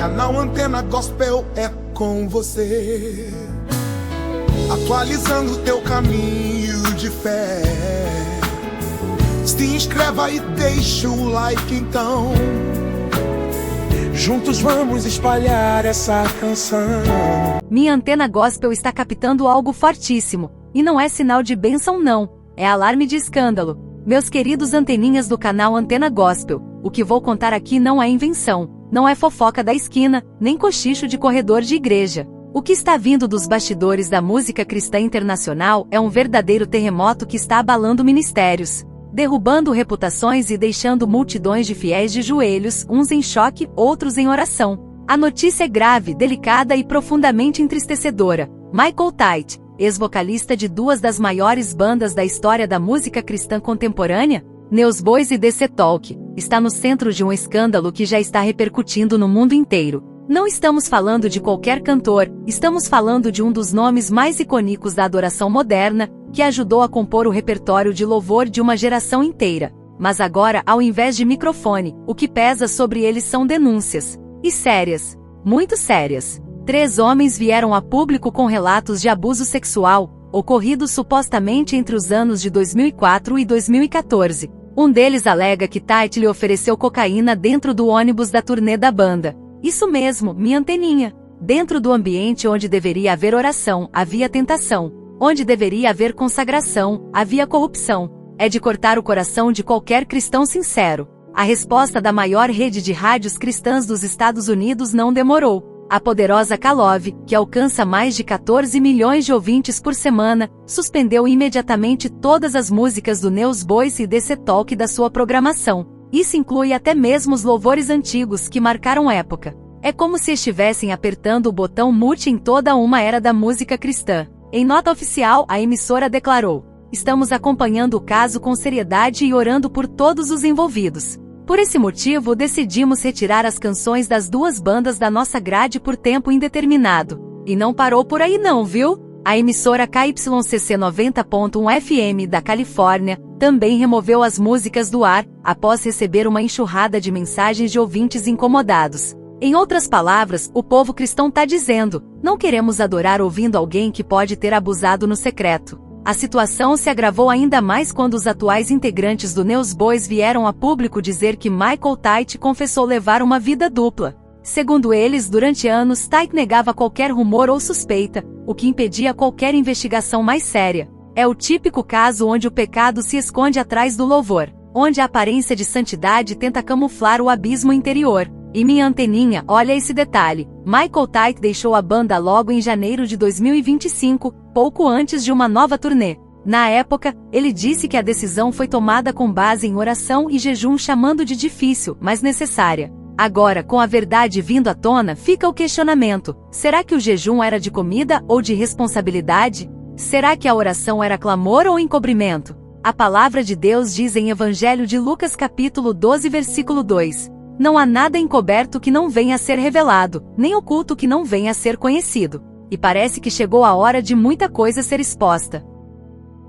Canal Antena Gospel é com você, atualizando teu caminho de fé. Se inscreva e deixa o like então. Juntos vamos espalhar essa canção. Minha Antena Gospel está captando algo fortíssimo. E não é sinal de bênção não, é alarme de escândalo. Meus queridos anteninhas do canal Antena Gospel, o que vou contar aqui não é invenção, não é fofoca da esquina, nem cochicho de corredor de igreja. O que está vindo dos bastidores da música cristã internacional é um verdadeiro terremoto que está abalando ministérios, derrubando reputações e deixando multidões de fiéis de joelhos, uns em choque, outros em oração. A notícia é grave, delicada e profundamente entristecedora. Michael Tite, ex-vocalista de duas das maiores bandas da história da música cristã contemporânea, Newsboys e DC Talk, está no centro de um escândalo que já está repercutindo no mundo inteiro. Não estamos falando de qualquer cantor, estamos falando de um dos nomes mais icônicos da adoração moderna, que ajudou a compor o repertório de louvor de uma geração inteira. Mas agora, ao invés de microfone, o que pesa sobre eles são denúncias. E sérias. Muito sérias. 3 homens vieram a público com relatos de abuso sexual, ocorridos supostamente entre os anos de 2004 e 2014. Um deles alega que Tite lhe ofereceu cocaína dentro do ônibus da turnê da banda. Isso mesmo, minha anteninha. Dentro do ambiente onde deveria haver oração, havia tentação. Onde deveria haver consagração, havia corrupção. É de cortar o coração de qualquer cristão sincero. A resposta da maior rede de rádios cristãs dos Estados Unidos não demorou. A poderosa KLOV, que alcança mais de 14 milhões de ouvintes por semana, suspendeu imediatamente todas as músicas do Newsboys e DC Talk da sua programação. Isso inclui até mesmo os louvores antigos que marcaram época. É como se estivessem apertando o botão mute em toda uma era da música cristã. Em nota oficial, a emissora declarou: "Estamos acompanhando o caso com seriedade e orando por todos os envolvidos. Por esse motivo, decidimos retirar as canções das 2 bandas da nossa grade por tempo indeterminado." E não parou por aí não, viu? A emissora KYCC 90.1 FM da Califórnia também removeu as músicas do ar, após receber uma enxurrada de mensagens de ouvintes incomodados. Em outras palavras, o povo cristão tá dizendo: "Não queremos adorar ouvindo alguém que pode ter abusado no secreto." A situação se agravou ainda mais quando os atuais integrantes do Newsboys vieram a público dizer que Michael Tite confessou levar uma vida dupla. Segundo eles, durante anos Tite negava qualquer rumor ou suspeita, o que impedia qualquer investigação mais séria. É o típico caso onde o pecado se esconde atrás do louvor, onde a aparência de santidade tenta camuflar o abismo interior. E minha anteninha, olha esse detalhe: Michael Tite deixou a banda logo em janeiro de 2025, pouco antes de uma nova turnê. Na época, ele disse que a decisão foi tomada com base em oração e jejum, chamando de difícil, mas necessária. Agora, com a verdade vindo à tona, fica o questionamento: será que o jejum era de comida ou de responsabilidade? Será que a oração era clamor ou encobrimento? A palavra de Deus diz em Evangelho de Lucas capítulo 12 versículo 2: "Não há nada encoberto que não venha a ser revelado, nem oculto que não venha a ser conhecido." E parece que chegou a hora de muita coisa ser exposta.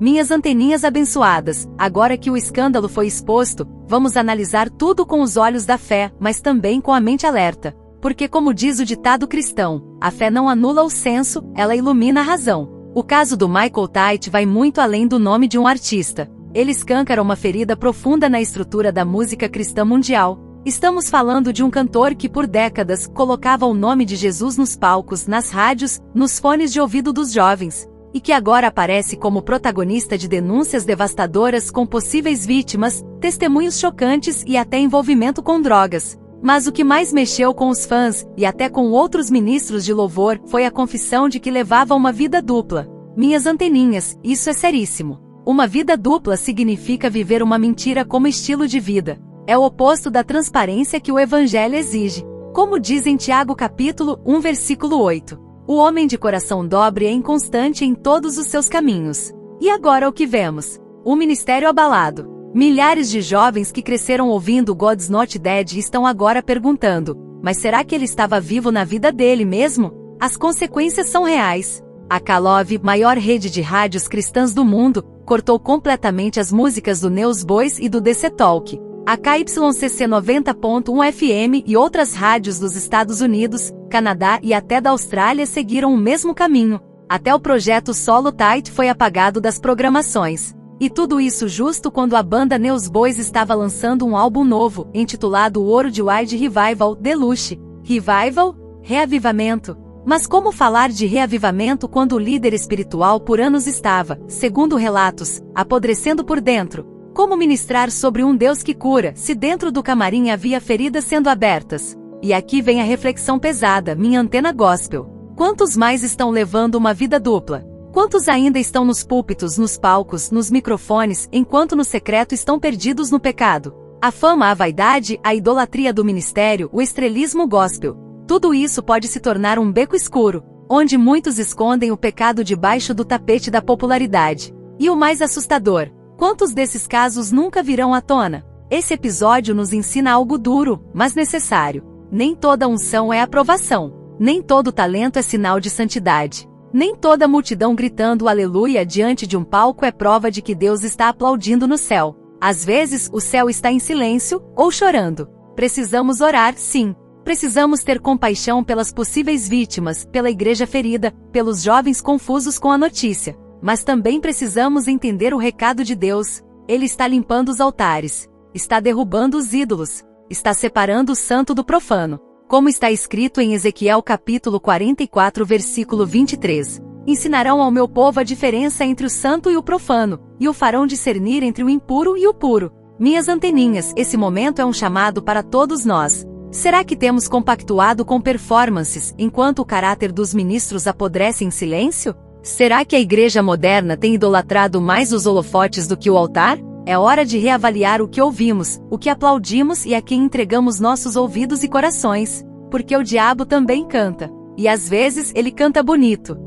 Minhas anteninhas abençoadas, agora que o escândalo foi exposto, vamos analisar tudo com os olhos da fé, mas também com a mente alerta. Porque, como diz o ditado cristão, a fé não anula o senso, ela ilumina a razão. O caso do Michael Tite vai muito além do nome de um artista. Ele escancara uma ferida profunda na estrutura da música cristã mundial. Estamos falando de um cantor que por décadas colocava o nome de Jesus nos palcos, nas rádios, nos fones de ouvido dos jovens, e que agora aparece como protagonista de denúncias devastadoras com possíveis vítimas, testemunhos chocantes e até envolvimento com drogas. Mas o que mais mexeu com os fãs, e até com outros ministros de louvor, foi a confissão de que levava uma vida dupla. Minhas anteninhas, isso é seríssimo. Uma vida dupla significa viver uma mentira como estilo de vida. É o oposto da transparência que o Evangelho exige. Como diz em Tiago capítulo 1 versículo 8. O homem de coração dobre é inconstante em todos os seus caminhos. E agora o que vemos? O ministério abalado. Milhares de jovens que cresceram ouvindo God's Not Dead estão agora perguntando: mas será que ele estava vivo na vida dele mesmo? As consequências são reais. A KLOV, maior rede de rádios cristãs do mundo, cortou completamente as músicas do Newsboys e do DC Talk. A KYCC 90.1 FM e outras rádios dos Estados Unidos, Canadá e até da Austrália seguiram o mesmo caminho. Até o projeto Solo Tight foi apagado das programações. E tudo isso justo quando a banda Newsboys estava lançando um álbum novo, intitulado Worldwide Revival Deluxe. Revival? Reavivamento. Mas como falar de reavivamento quando o líder espiritual por anos estava, segundo relatos, apodrecendo por dentro? Como ministrar sobre um Deus que cura, se dentro do camarim havia feridas sendo abertas? E aqui vem a reflexão pesada, minha antena gospel. Quantos mais estão levando uma vida dupla? Quantos ainda estão nos púlpitos, nos palcos, nos microfones, enquanto no secreto estão perdidos no pecado? A fama, a vaidade, a idolatria do ministério, o estrelismo gospel. Tudo isso pode se tornar um beco escuro, onde muitos escondem o pecado debaixo do tapete da popularidade. E o mais assustador, quantos desses casos nunca virão à tona? Esse episódio nos ensina algo duro, mas necessário. Nem toda unção é aprovação. Nem todo talento é sinal de santidade. Nem toda multidão gritando aleluia diante de um palco é prova de que Deus está aplaudindo no céu. Às vezes, o céu está em silêncio, ou chorando. Precisamos orar, sim. Precisamos ter compaixão pelas possíveis vítimas, pela igreja ferida, pelos jovens confusos com a notícia. Mas também precisamos entender o recado de Deus. Ele está limpando os altares. Está derrubando os ídolos. Está separando o santo do profano. Como está escrito em Ezequiel capítulo 44 versículo 23. Ensinarão ao meu povo a diferença entre o santo e o profano, e o farão discernir entre o impuro e o puro. Minhas anteninhas, esse momento é um chamado para todos nós. Será que temos compactuado com performances, enquanto o caráter dos ministros apodrece em silêncio? Será que a igreja moderna tem idolatrado mais os holofotes do que o altar? É hora de reavaliar o que ouvimos, o que aplaudimos e a quem entregamos nossos ouvidos e corações. Porque o diabo também canta. E às vezes ele canta bonito.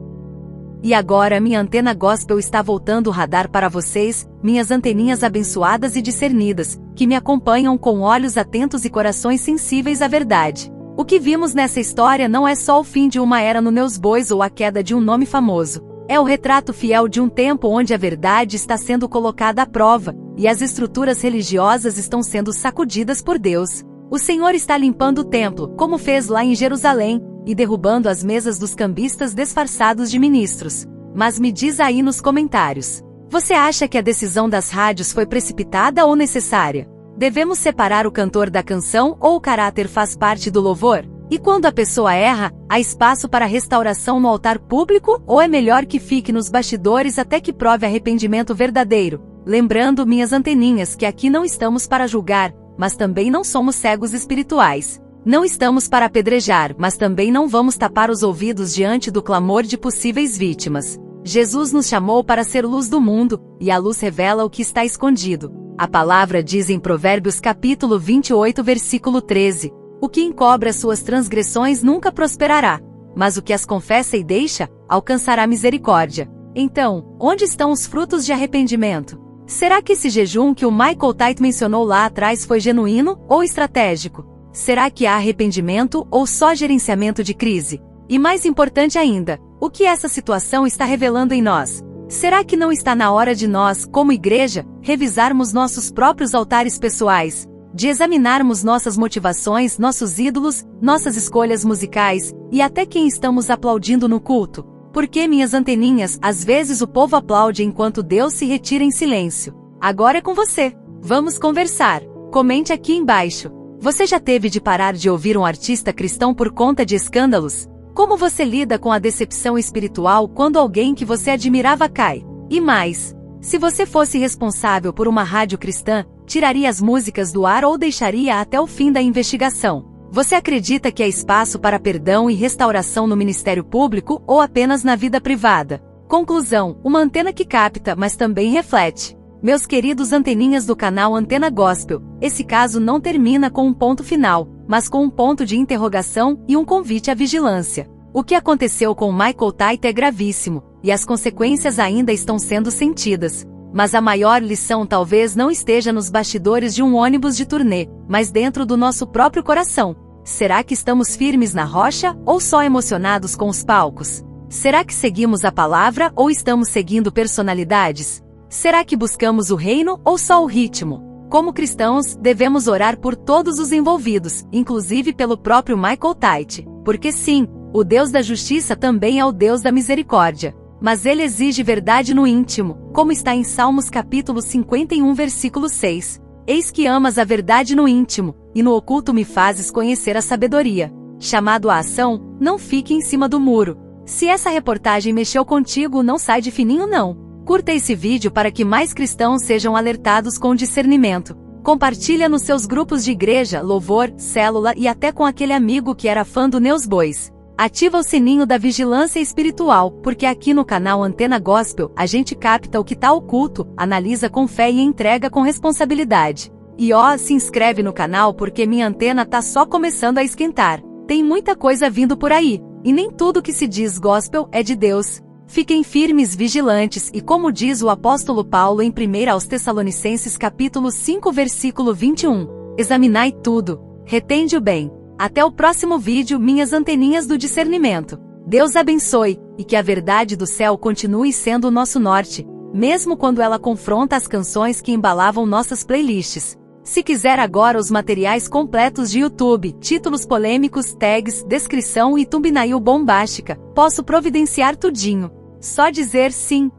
E agora minha antena gospel está voltando o radar para vocês, minhas anteninhas abençoadas e discernidas, que me acompanham com olhos atentos e corações sensíveis à verdade. O que vimos nessa história não é só o fim de uma era no Newsboys ou a queda de um nome famoso. É o retrato fiel de um tempo onde a verdade está sendo colocada à prova, e as estruturas religiosas estão sendo sacudidas por Deus. O Senhor está limpando o templo, como fez lá em Jerusalém, e derrubando as mesas dos cambistas disfarçados de ministros. Mas me diz aí nos comentários. Você acha que a decisão das rádios foi precipitada ou necessária? Devemos separar o cantor da canção ou o caráter faz parte do louvor? E quando a pessoa erra, há espaço para restauração no altar público ou é melhor que fique nos bastidores até que prove arrependimento verdadeiro? Lembrando, minhas anteninhas, que aqui não estamos para julgar, mas também não somos cegos espirituais. Não estamos para apedrejar, mas também não vamos tapar os ouvidos diante do clamor de possíveis vítimas. Jesus nos chamou para ser luz do mundo, e a luz revela o que está escondido. A palavra diz em Provérbios capítulo 28 versículo 13. O que encobre as suas transgressões nunca prosperará, mas o que as confessa e deixa, alcançará misericórdia. Então, onde estão os frutos de arrependimento? Será que esse jejum que o Michael Tite mencionou lá atrás foi genuíno ou estratégico? Será que há arrependimento ou só gerenciamento de crise? E mais importante ainda, o que essa situação está revelando em nós? Será que não está na hora de nós, como igreja, revisarmos nossos próprios altares pessoais? De examinarmos nossas motivações, nossos ídolos, nossas escolhas musicais, e até quem estamos aplaudindo no culto? Porque, minhas anteninhas, às vezes o povo aplaude enquanto Deus se retira em silêncio. Agora é com você. Vamos conversar. Comente aqui embaixo. Você já teve de parar de ouvir um artista cristão por conta de escândalos? Como você lida com a decepção espiritual quando alguém que você admirava cai? E mais, se você fosse responsável por uma rádio cristã, tiraria as músicas do ar ou deixaria até o fim da investigação? Você acredita que há espaço para perdão e restauração no ministério público ou apenas na vida privada? Conclusão, uma antena que capta, mas também reflete. Meus queridos anteninhas do canal Antena Gospel, esse caso não termina com um ponto final, mas com um ponto de interrogação e um convite à vigilância. O que aconteceu com Michael Tite é gravíssimo, e as consequências ainda estão sendo sentidas. Mas a maior lição talvez não esteja nos bastidores de um ônibus de turnê, mas dentro do nosso próprio coração. Será que estamos firmes na rocha ou só emocionados com os palcos? Será que seguimos a palavra ou estamos seguindo personalidades? Será que buscamos o reino ou só o ritmo? Como cristãos, devemos orar por todos os envolvidos, inclusive pelo próprio Michael Tait, porque sim, o Deus da justiça também é o Deus da misericórdia. Mas ele exige verdade no íntimo, como está em Salmos capítulo 51 versículo 6. Eis que amas a verdade no íntimo, e no oculto me fazes conhecer a sabedoria. Chamado à ação, não fique em cima do muro. Se essa reportagem mexeu contigo, não sai de fininho não. Curta esse vídeo para que mais cristãos sejam alertados com discernimento. Compartilha nos seus grupos de igreja, louvor, célula e até com aquele amigo que era fã do Neus Bois. Ativa o sininho da vigilância espiritual, porque aqui no canal Antena Gospel a gente capta o que tá oculto, analisa com fé e entrega com responsabilidade. E se inscreve no canal porque minha antena tá só começando a esquentar. Tem muita coisa vindo por aí, e nem tudo que se diz gospel é de Deus. Fiquem firmes, vigilantes e como diz o apóstolo Paulo em 1 aos Tessalonicenses capítulo 5 versículo 21, examinai tudo, retende o bem. Até o próximo vídeo, minhas anteninhas do discernimento. Deus abençoe, e que a verdade do céu continue sendo o nosso norte, mesmo quando ela confronta as canções que embalavam nossas playlists. Se quiser agora os materiais completos de YouTube, títulos polêmicos, tags, descrição e thumbnail bombástica, posso providenciar tudinho. Só dizer sim.